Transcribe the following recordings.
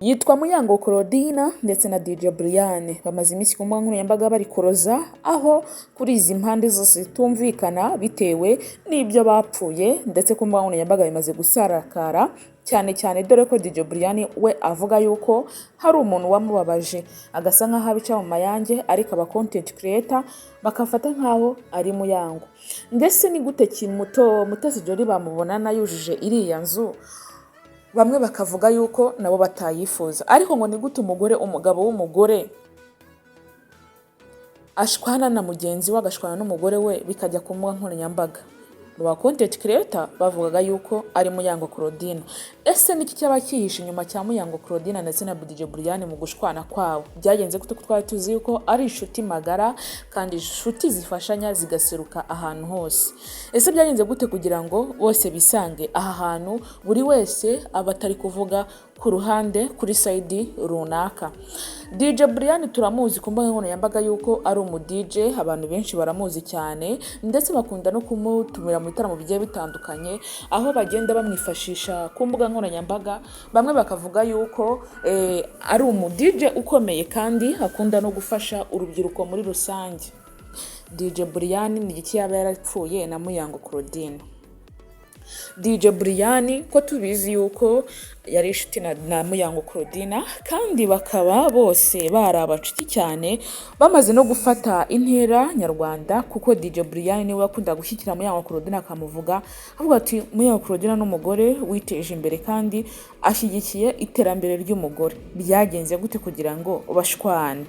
Yitwa Muyango Claudine ndetse na DJ Brian bamaze iminsi ku mbuga nkoranyambaga bari kuroza, aho kuri izi mpande zose zitumvikana bitewe n'ibyo bapfuye, ndetse ku mbuga nkoranyambaga bimaze gusarakara cyane cyane, dore ko DJ Brian we avuga yuko hari umuntu wamubabaje agasa nk'aho abica mu mayange, ariko aba content creator bakafata nk'aho ari Muyango. Ndetse ni gute Mutesi Jolly bamubonana yujuje iriya nzu, bamwe bakavuga yuko nabo batayifuza, ariko ngo ni gute umugabo w'umugore ashwana na mugenzi we, agashwana n'umugore we bikajya ku mbuga nkoranyambaga. Ba content creator bavugaga yuko ari Muyango Claudine. Ese niki cyaba cyihishe inyuma cya Muyango Claudine ndetse na DJ Brian mu gushwana kwabo? Byagenze gute? Twari tuzi yuko ari inshuti magara kandi inshuti zifashanya zigaseruka ahantu hose. Ese byagenze gute kugira ngo bose bisange aha hantu, buri wese abatari kuvuga ku ruhande kuri side runaka? DJ Brian turamuzi ku mbuga nkoranyambaga yuko ari umu DJ, abantu benshi baramuzi cyane, ndetse bakunda no kumutumira mu bitaramo bigiye bitandukanye, aho bagenda bamwifashisha ku mbuga nkoranyambaga. Bamwe bakavuga yuko ari umu DJ ukomeye kandi akunda no gufasha urubyiruko muri rusange. DJ Brian ni iki yaba yarapfuye na Muyango Claudine? DJ Brian ko tubizi yuko yari inshuti na Muyango Claudine, kandi bakaba bose bari abacuti cyane, bamaze no gufata intera nyarwanda, kuko DJ Brian niwe akunda gushyikira Muyango Claudine akamuvuga, avuga ati Muyango Claudine n'umugore witeje imbere kandi ashyigikiye iterambere ry'umugore. Byagenze gute kugira ngo bashwane?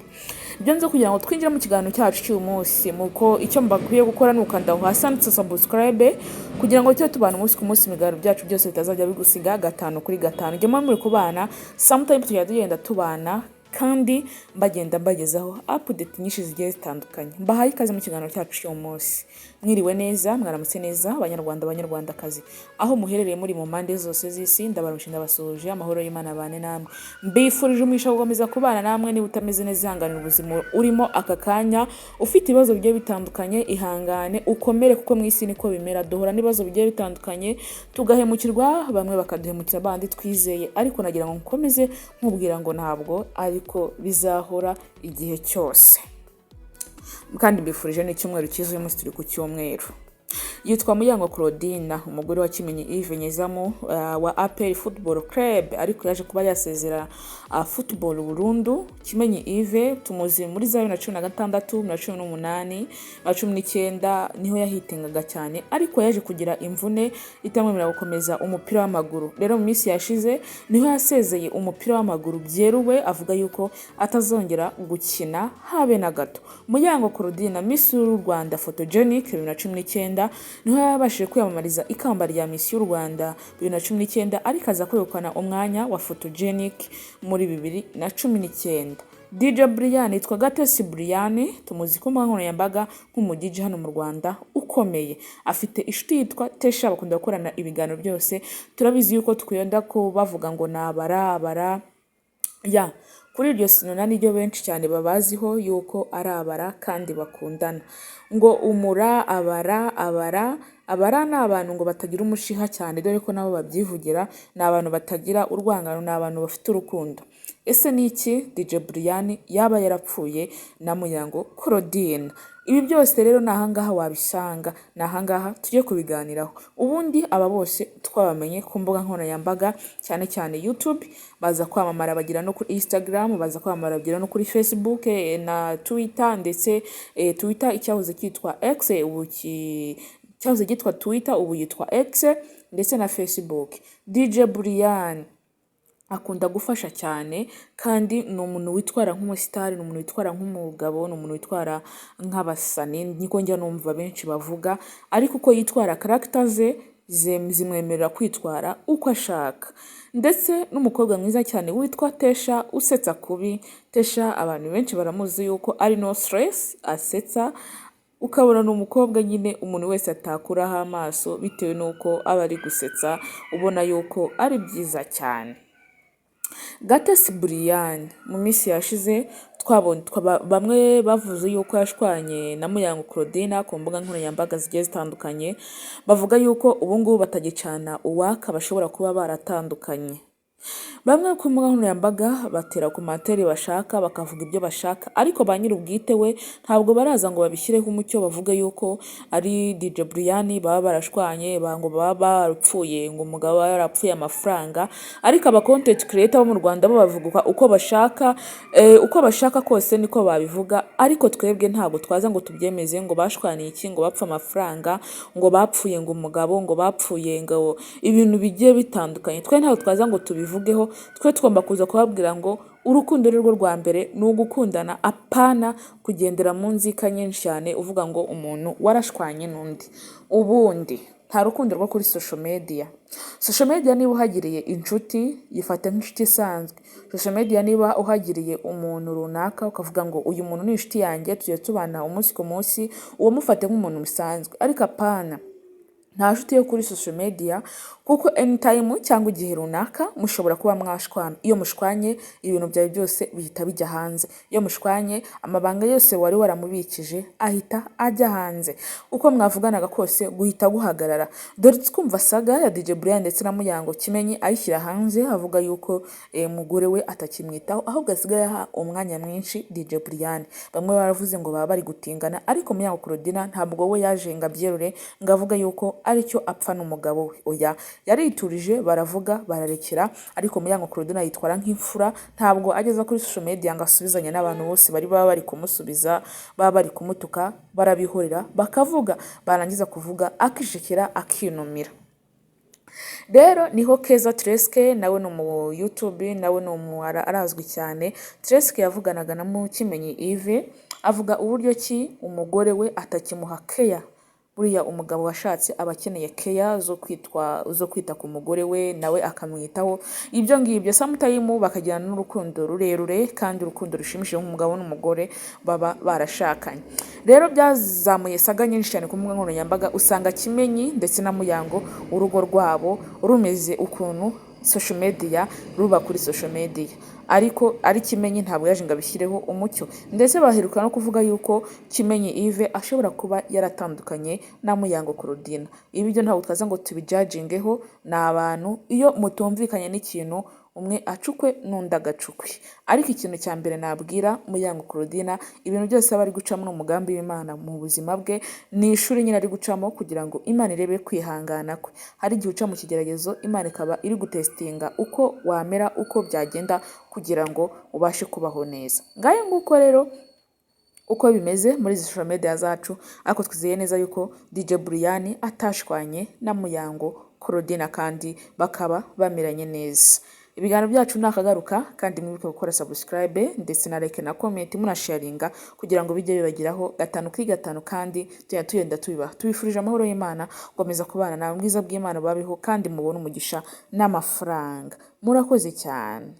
Ibyo nzo kugira ngo twinjire mu kiganiro cyacu cy'uyu munsi, muko icyo mbakwiye gukora ni ukanda aho hasi handitse subscribe, kugira ngo tujye tubana umunsi ku munsi, ibiganiro byacu byose bitazajya bigusiga 5 kuri 5. Jye muri kubana sometimes tugenda tubana, kandi mbagenda mbagezaho update nyinshi zigiye zitandukanye. Mbahaye ikaze mu kiganiro cyacu cy'uyu munsi. Mwiriwe neza, mwaramutse neza abanyarwanda abanyarwandakazi, aho muherereye muri mu mpande zose z'isi, ndabarusha ndabasuje, amahoro y'Imana bane namwe. Mbifurije umugisha gukomeza kubana namwe. Niba utameze neza, ihanganira ubuzima urimo aka kanya, ufite ibibazo bigiye bitandukanye, ihangane ukomere, kuko mu isi niko bimera, duhura n'ibibazo bigiye bitandukanye, tugahemukirwa, bamwe bakaduhemukira abandi twizeye, ariko nagira ngo nkomeze nkubwira ngo ntabwo ariko bizahora igihe cyose. Kandi mbifurije n'icyumweru cyiza. Uyu munsi turi ku cyumweru. Yitwa Muyango Claudine, umugore wa Kimenyi Yves Nyezamu wa APR Football Club, ariko yaje kuba yasezera football burundu. Kimenyi Yves tumuzi muri za 2016, 2018, 2019 niho yahitengaga cyane, ariko yaje kugira imvune itamwemerera gukomeza umupira w'amaguru. Rero mu minsi yashize niho yasezeye umupira w'amaguru byeruwe, avuga yuko atazongera gukina habe na gato. Muyango Claudine, Miss y'u Rwanda Photogenic 2019, niho yabashije kwiyamamariza ikamba rya Miss y'u Rwanda 2019, ariko aza kwegukana umwanya wa Photogenic muri 2019. DJ Brian yitwa Gatesi Brian, tumuzi ku mbuga nkoranyambaga nk'umudije hano mu Rwanda ukomeye. Afite inshuti yitwa Tesha, bakunda gukorana ibiganiro byose. Turabizi yuko twenda ko bavuga ngo nabara ya kuri iryo sinona niryo benshi cyane babaziho yuko ari abara kandi bakundana. Ngo umura abara ni abantu ngo batagira umushiha cyane, dore ko nabo babyivugira, ni abantu batagira urwangano, ni abantu bafite urukundo. Ese ni iki DJ Brian yaba yarapfuye na Muyango Claudine? Ibi byose rero ni ahangaha wabisanga, ni ahangaha tujye kubiganiraho. Ubundi aba bose twabamenye ku mbuga nkoranyambaga, cyane cyane YouTube, baza kwamamara bagira no kuri Instagram, baza kwamamara bagira no kuri Facebook na Twitter, ndetse Twitter icyahoze cyitwa X, cyahoze cyitwa Twitter ubu yitwa X, ndetse na Facebook. DJ Brian akunda gufasha cyane, kandi ni umuntu witwara nk'umusitari, ni umuntu witwara nk'umugabo, ni umuntu witwara nk'abasani, niko njya numva benshi bavuga, ariko uko yitwara character ze zimwemerera kwitwara uko ashaka. Ndetse n'umukobwa mwiza cyane witwa Tesha, usetsa kubi. Tesha abantu benshi baramuzi yuko ari no stress, asetsa ukabona ni umukobwa nyine umuntu wese atakuraho amaso, bitewe n'uko aba ari gusetsa, ubona yuko ari byiza cyane. Gatesi Brian mu minsi yashize bamwe bavuze yuko yashwanye na Muyango Claudine ku mbuga nkoranyambaga zigiye zitandukanye, bavuga yuko ubu ngubu batagicana uwaka, bashobora kuba baratandukanye. Bamwe ku mbuga nkoranyambaga batera ku materi bashaka bakavuga ibyo bashaka, ariko ba nyir'ubwite we ntabwo baraza ngo babishyireho umucyo bavuge yuko ari DJ Brian baba barashwanye ngo baba barapfuye, ngo umugabo aba yarapfuye amafaranga, ariko aba content creator bo mu Rwanda bo bavuga uko bashaka kose niko babivuga, ariko twebwe ntabwo twaza ngo tubyemeze ngo bashwaniye iki, ngo bapfa amafaranga, ngo bapfuye ngo umugabo, ngo bapfuye ngo ibintu bigiye bitandukanye. Twe ntabwo twaza ngo tubivugeho, twe tugomba kuza kubabwira ngo urukundo ni rwo rwa mbere, ni ugukundana, apana kugendera mu nzika nyinshi cyane uvuga ngo umuntu warashwanye n'undi. Ubundi nta rukundo rwo kuri social media. Social media niba uhagiriye inshuti yifata nk'inshuti isanzwe. Social media niba uhagiriye umuntu runaka ukavuga ngo uyu muntu ni inshuti yanjye tujye tubana umunsi ku munsi, uwo mufate nk'umuntu bisanzwe, ariko apana nta nshuti yo kuri social media, kuko anytime cyangwa igihe runaka mushobora kuba mwashwana. Iyo mushwanye ibintu byawe byose bihita bijya hanze. Iyo mushwanye amabanga yose wari waramubikije ahita ajya hanze. Uko mwavuganaga kose guhita guhagarara. Dore twumva saga ya DJ Brian ndetse na Muyango Kimenyi ayishyira hanze avuga yuko umugore we atakimwitaho, ahubwo asigaye aha umwanya mwinshi DJ Brian. Bamwe baravuze ngo baba bari gutingana, ariko Muyango Claudine ntabwo we yaje ngo abyerure ngo avuga yuko aricyo apfa n'umugabo we. Oya, yariturije baravuga bararekera, ariko Muyango Claudine yitwara nk'imfura, ntabwo ageza kuri social media ngo asubizanye n'abantu bose baba bari kumusubiza, baba bari kumutuka, barabihorera bakavuga, barangiza kuvuga akishekera akinumira. Rero niho Keza Treske nawe ni mu YouTube, nawe ni arazwi cyane. Treske yavuganaga na Kimenyi Yves avuga uburyo ki umugore we atakimuha care. Buriya umugabo washatse aba akeneye care zo kwita ku mugore we, nawe akamwitaho. Ibyo ngibyo sometimes bakagirana n'urukundo rurerure kandi urukundo rushimishije nk'umugabo n'umugore baba barashakanye. Rero byazamuye saga nyinshi cyane ku mbuga nkoranyambaga, usanga Kimenyi ndetse na Muyango urugo rwabo rumeze ukuntu social media ruba kuri social media, ariko ari Kimenyi ntabwo yaje ngo abishyireho umucyo. Ndetse baheruka no kuvuga yuko Kimenyi Yves ashobora kuba yaratandukanye na Muyango Claudine. Ibi byo ntabwo twaza ngo tubijudgingeho, ni abantu iyo mutumvikanye n'ikintu umwe acukwe n'undi agacukwe. Ariko ikintu cya mbere nabwira Muyango Claudine, ibintu byose aba ari gucamo n'umugambi w'Imana mu buzima bwe, ni ishuri nyine ari gucamo kugira ngo Imana irebe kwihangana kwe. Hari igihe uca mu kigeragezo Imana ikaba iri gutestinga uko wamera, uko byagenda kugira ngo ubashe kubaho neza. Ngayo nguko rero uko bimeze muri social media zacu, ariko twizeye neza yuko DJ Brian atashwanye na Muyango Claudine kandi bakaba bameranye neza. Ibiganiro byacu nakagaruka, kandi mwibuke gukora subscribe ndetse na like na comment munasharinga kugira ngo bijye bibagiraho 5 kuri 5, kandi tuyenda tubifurije amahoro y'Imana, komeza kubana nawe, ubwiza bw'Imana babiho kandi mubone umugisha n'amafaranga. Murakoze cyane.